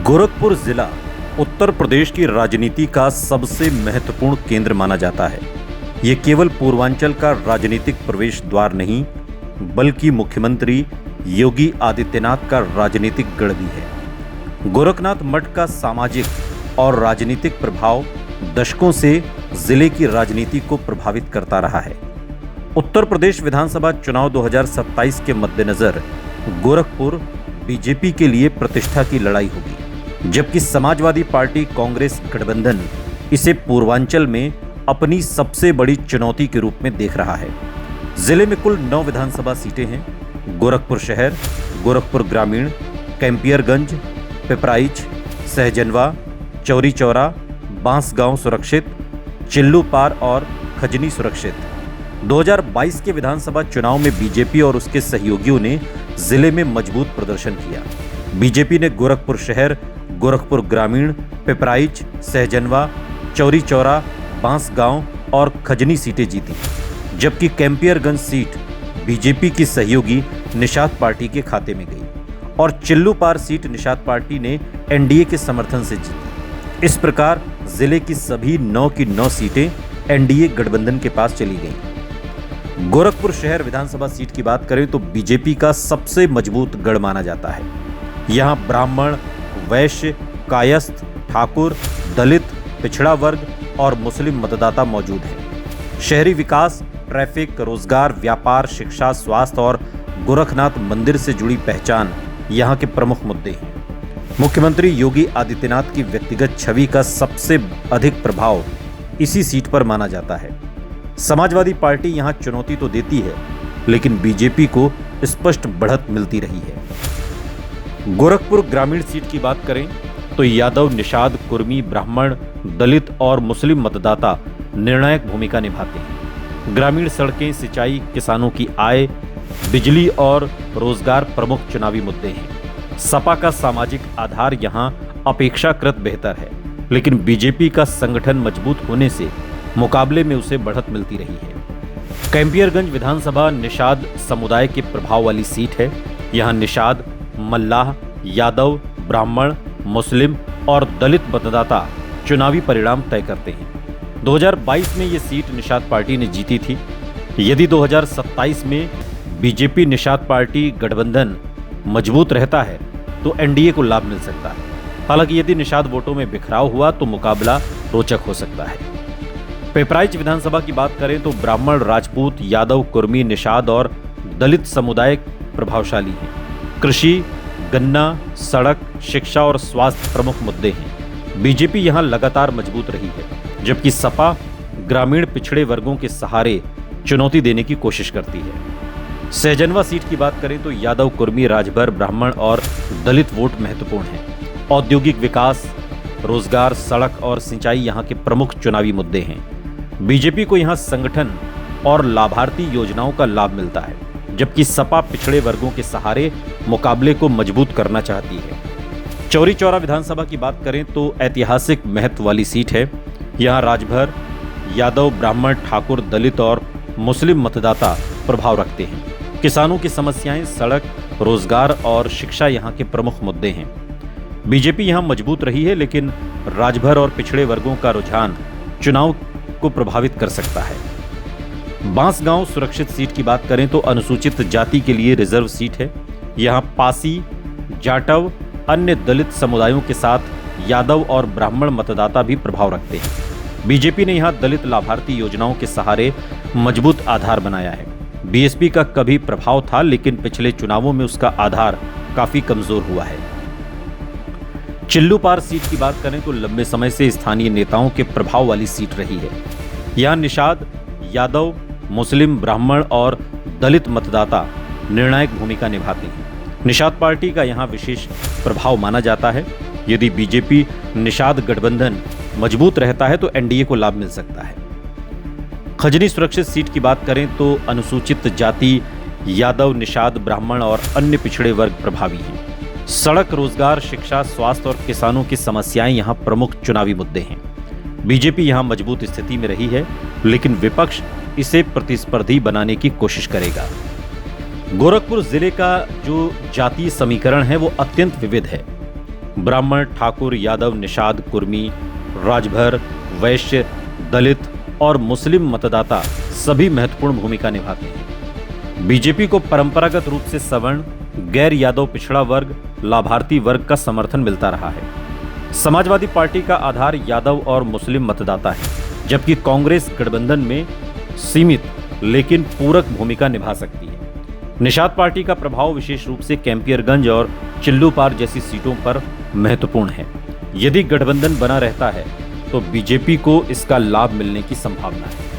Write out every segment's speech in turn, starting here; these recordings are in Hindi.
गोरखपुर जिला उत्तर प्रदेश की राजनीति का सबसे महत्वपूर्ण केंद्र माना जाता है। ये केवल पूर्वांचल का राजनीतिक प्रवेश द्वार नहीं, बल्कि मुख्यमंत्री योगी आदित्यनाथ का राजनीतिक गढ़ भी है। गोरखनाथ मठ का सामाजिक और राजनीतिक प्रभाव दशकों से जिले की राजनीति को प्रभावित करता रहा है। उत्तर प्रदेश विधानसभा चुनाव 2027 के मद्देनजर गोरखपुर बीजेपी के लिए प्रतिष्ठा की लड़ाई होगी, जबकि समाजवादी पार्टी कांग्रेस गठबंधन इसे पूर्वांचल में अपनी सबसे बड़ी चुनौती के रूप में देख रहा है। जिले में कुल 9 विधानसभा सीटें हैं। गोरखपुर शहर, गोरखपुर ग्रामीण, कैंपियरगंज, पिपराइच, सहजनवा, चौरी चौरा, बांसगांव सुरक्षित, चिल्लूपार और खजनी सुरक्षित। 2022 के विधानसभा चुनाव में बीजेपी और उसके सहयोगियों ने जिले में मजबूत प्रदर्शन किया। बीजेपी ने गोरखपुर शहर, गोरखपुर ग्रामीण, पिपराइच, सहजनवा, चौरी चौरा, बांसगांव और खजनी सीटें जीती, जबकि कैंपियरगंज सीट बीजेपी की सहयोगी निषाद पार्टी के खाते में गई और चिल्लूपार सीट निषाद पार्टी ने एनडीए के समर्थन से जीती। इस प्रकार जिले की सभी 9 की 9 सीटें एनडीए गठबंधन के पास चली गईं। गोरखपुर शहर विधानसभा सीट की बात करें तो बीजेपी का सबसे मजबूत गढ़ माना जाता है। यहां ब्राह्मण, वैश्य, कायस्थ, ठाकुर, दलित, पिछड़ा वर्ग और मुस्लिम मतदाता मौजूद हैं। शहरी विकास, ट्रैफिक, रोजगार, व्यापार, शिक्षा, स्वास्थ्य और गोरखनाथ मंदिर से जुड़ी पहचान यहां के प्रमुख मुद्दे हैं। मुख्यमंत्री योगी आदित्यनाथ की व्यक्तिगत छवि का सबसे अधिक प्रभाव इसी सीट पर माना जाता है। समाजवादी पार्टी यहां चुनौती तो देती है, लेकिन बीजेपी को स्पष्ट बढ़त मिलती रही है। गोरखपुर ग्रामीण सीट की बात करें तो यादव, निषाद, कुर्मी, ब्राह्मण, दलित और मुस्लिम मतदाता निर्णायक भूमिका निभाते हैं। ग्रामीण सड़कें, सिंचाई, किसानों की आय, बिजली और रोजगार प्रमुख चुनावी मुद्दे हैं। सपा का सामाजिक आधार यहां अपेक्षाकृत बेहतर है, लेकिन बीजेपी का संगठन मजबूत होने से मुकाबले में उसे बढ़त मिलती रही है। कैंपियरगंज विधानसभा निषाद समुदाय के प्रभाव वाली सीट है। यहां निषाद, मल्लाह, यादव, ब्राह्मण, मुस्लिम और दलित मतदाता चुनावी परिणाम तय करते हैं। 2022 में ये सीट निषाद पार्टी ने जीती थी। यदि 2027 में बीजेपी निषाद पार्टी गठबंधन मजबूत रहता है तो एनडीए को लाभ मिल सकता है। हालांकि यदि निषाद वोटों में बिखराव हुआ तो मुकाबला रोचक हो सकता है। पिपराइच विधानसभा की बात करें तो ब्राह्मण, राजपूत, यादव, कुर्मी, निषाद और दलित समुदाय प्रभावशाली हैं। कृषि, गन्ना, सड़क, शिक्षा और स्वास्थ्य प्रमुख मुद्दे हैं। बीजेपी यहां लगातार मजबूत रही है, जबकि सपा ग्रामीण पिछड़े वर्गों के सहारे चुनौती देने की कोशिश करती है। सहजनवा सीट की बात करें तो यादव, कुर्मी, राजभर, ब्राह्मण और दलित वोट महत्वपूर्ण हैं। औद्योगिक विकास, रोजगार, सड़क और सिंचाई यहां के प्रमुख चुनावी मुद्दे हैं। बीजेपी को यहां संगठन और लाभार्थी योजनाओं का लाभ मिलता है, जबकि सपा पिछड़े वर्गों के सहारे मुकाबले को मजबूत करना चाहती है। चौरी चौरा विधानसभा की बात करें तो ऐतिहासिक महत्व वाली सीट है। यहां राजभर, यादव, ब्राह्मण, ठाकुर, दलित और मुस्लिम मतदाता प्रभाव रखते हैं। किसानों की समस्याएं, सड़क, रोजगार और शिक्षा यहां के प्रमुख मुद्दे हैं। बीजेपी यहां मजबूत रही है, लेकिन राजभर और पिछड़े वर्गों का रुझान चुनाव को प्रभावित कर सकता है। बांसगांव सुरक्षित सीट की बात करें तो अनुसूचित जाति के लिए रिजर्व सीट है। यहां पासी, जाटव, अन्य दलित समुदायों के साथ यादव और ब्राह्मण मतदाता भी प्रभाव रखते हैं। बीजेपी ने यहां दलित लाभार्थी योजनाओं के सहारे मजबूत आधार बनाया है। बीएसपी का कभी प्रभाव था, लेकिन पिछले चुनावों में उसका आधार काफी कमजोर हुआ है। चिल्लूपार सीट की बात करें तो लंबे समय से स्थानीय नेताओं के प्रभाव वाली सीट रही है। यहां निषाद, यादव, मुस्लिम, ब्राह्मण और दलित मतदाता निर्णायक भूमिका निभाते हैं। निषाद पार्टी का यहां विशेष प्रभाव माना जाता है। यदि बीजेपी निषाद गठबंधन मजबूत रहता है तो एनडीए को लाभ मिल सकता है। खजनी सुरक्षित सीट की बात करें तो अनुसूचित जाति, यादव, निषाद, ब्राह्मण और अन्य पिछड़े वर्ग प्रभावी हैं। सड़क, रोजगार, शिक्षा, स्वास्थ्य और किसानों की समस्याएं यहां प्रमुख चुनावी मुद्दे हैं। बीजेपी यहां मजबूत स्थिति में रही है, लेकिन विपक्ष इसे प्रतिस्पर्धी बनाने की कोशिश करेगा। गोरखपुर जिले का जो जातीय समीकरण है वो अत्यंत विविध है। ब्राह्मण, ठाकुर, यादव, निषाद, कुर्मी, राजभर, वैश्य, दलित और मुस्लिम मतदाता सभी महत्वपूर्ण भूमिका निभाते हैं। बीजेपी को परंपरागत रूप से सवर्ण, गैर यादव, पिछड़ा वर्ग, लाभार्थी वर्ग का समर्थन मिलता रहा है। समाजवादी पार्टी का आधार यादव और मुस्लिम मतदाता है, जबकि कांग्रेस गठबंधन में सीमित लेकिन पूरक भूमिका निभा सकती है। निषाद पार्टी का प्रभाव विशेष रूप से कैंपियरगंज और चिल्लूपार जैसी सीटों पर महत्वपूर्ण है। यदि गठबंधन बना रहता है तो बीजेपी को इसका लाभ मिलने की संभावना है।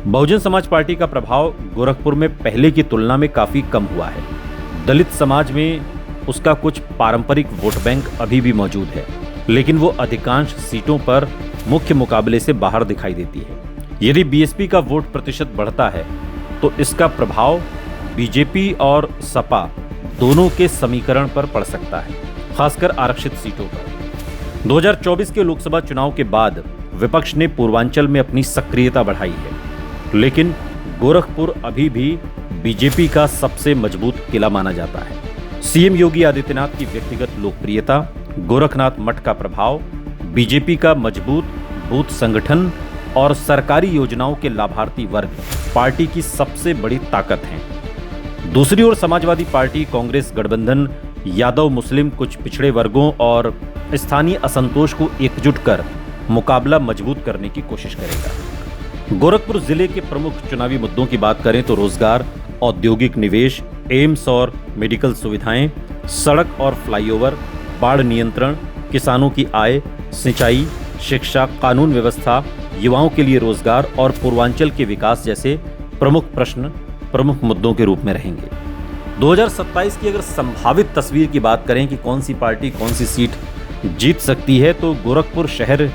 बहुजन समाज पार्टी का प्रभाव गोरखपुर में पहले की तुलना में काफी कम हुआ है। दलित समाज में उसका कुछ पारंपरिक वोट बैंक अभी भी मौजूद है, लेकिन वो अधिकांश सीटों पर मुख्य मुकाबले से बाहर दिखाई देती है। यदि बीएसपी का वोट प्रतिशत बढ़ता है तो इसका प्रभाव बीजेपी और सपा दोनों के समीकरण पर पड़ सकता है, खासकर आरक्षित सीटों पर। 2024 के लोकसभा चुनाव के बाद विपक्ष ने पूर्वांचल में अपनी सक्रियता बढ़ाई है, लेकिन गोरखपुर अभी भी बीजेपी का सबसे मजबूत किला माना जाता है। सीएम योगी आदित्यनाथ की व्यक्तिगत लोकप्रियता, गोरखनाथ मठ का प्रभाव, बीजेपी का मजबूत बूथ संगठन और सरकारी योजनाओं के लाभार्थी वर्ग पार्टी की सबसे बड़ी ताकत हैं। दूसरी ओर समाजवादी पार्टी, कांग्रेस गठबंधन यादव, मुस्लिम, कुछ पिछड़े वर्गों और स्थानीय असंतोष को एकजुट कर मुकाबला मजबूत करने की कोशिश करेगा। गोरखपुर जिले के प्रमुख चुनावी मुद्दों की बात करें तो रोजगार, औद्योगिक निवेश, एम्स और मेडिकल सुविधाएं, सड़क और फ्लाईओवर, बाढ़ नियंत्रण, किसानों की आय, सिंचाई, शिक्षा, कानून व्यवस्था, युवाओं के लिए रोजगार और पूर्वांचल के विकास जैसे प्रमुख प्रश्न प्रमुख मुद्दों के रूप में रहेंगे। 2027 की अगर संभावित तस्वीर की बात करें कि कौन सी पार्टी कौन सी सीट जीत सकती है, तो गोरखपुर शहर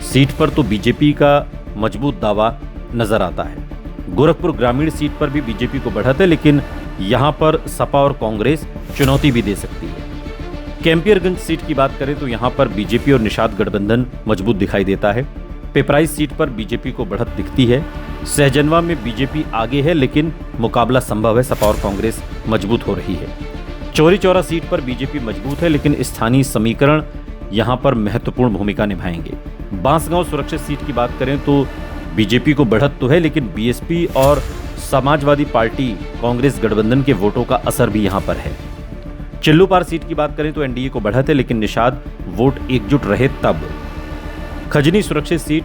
सीट पर तो बीजेपी का मजबूत दावा नजर आता है। गोरखपुर ग्रामीण सीट पर भी बीजेपी को बढ़त है, लेकिन यहां पर सपा और कांग्रेस चुनौती भी दे सकती है। कैंपियरगंज सीट की बात करें तो यहां पर बीजेपी और निषाद गठबंधन मजबूत दिखाई देता है। पिपराइच सीट पर बीजेपी को बढ़त दिखती है। सहजनवा में बीजेपी आगे है, लेकिन मुकाबला संभव है, सपा और कांग्रेस मजबूत हो रही है। चौरी चौरा सीट पर बीजेपी मजबूत है, लेकिन स्थानीय समीकरण यहां पर महत्वपूर्ण भूमिका निभाएंगे। बांसगांव सुरक्षित सीट की बात करें तो बीजेपी को बढ़त तो है, लेकिन बीएसपी और समाजवादी पार्टी कांग्रेस गठबंधन के वोटों का असर भी यहां पर है। चिल्लूपार सीट की बात करें तो एनडीए को बढ़त है, लेकिन निषाद वोट एकजुट रहे तब। खजनी सुरक्षित सीट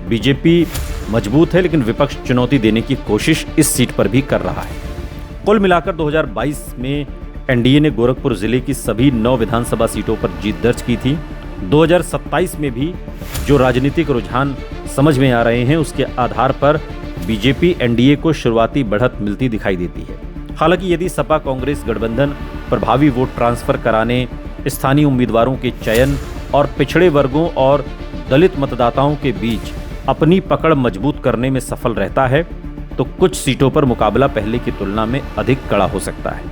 बीजेपी मजबूत है, लेकिन विपक्ष चुनौती देने की कोशिश इस सीट पर भी कर रहा है। कुल मिलाकर 2022 में एनडीए ने गोरखपुर जिले की सभी 9 विधानसभा सीटों पर जीत दर्ज की थी। 2027 में भी जो राजनीतिक रुझान समझ में आ रहे हैं, उसके आधार पर बीजेपी एनडीए को शुरुआती बढ़त मिलती दिखाई देती है। हालांकि यदि सपा कांग्रेस गठबंधन प्रभावी वोट ट्रांसफर कराने, स्थानीय उम्मीदवारों के चयन और पिछड़े वर्गों और दलित मतदाताओं के बीच अपनी पकड़ मजबूत करने में सफल रहता है, तो कुछ सीटों पर मुकाबला पहले की तुलना में अधिक कड़ा हो सकता है।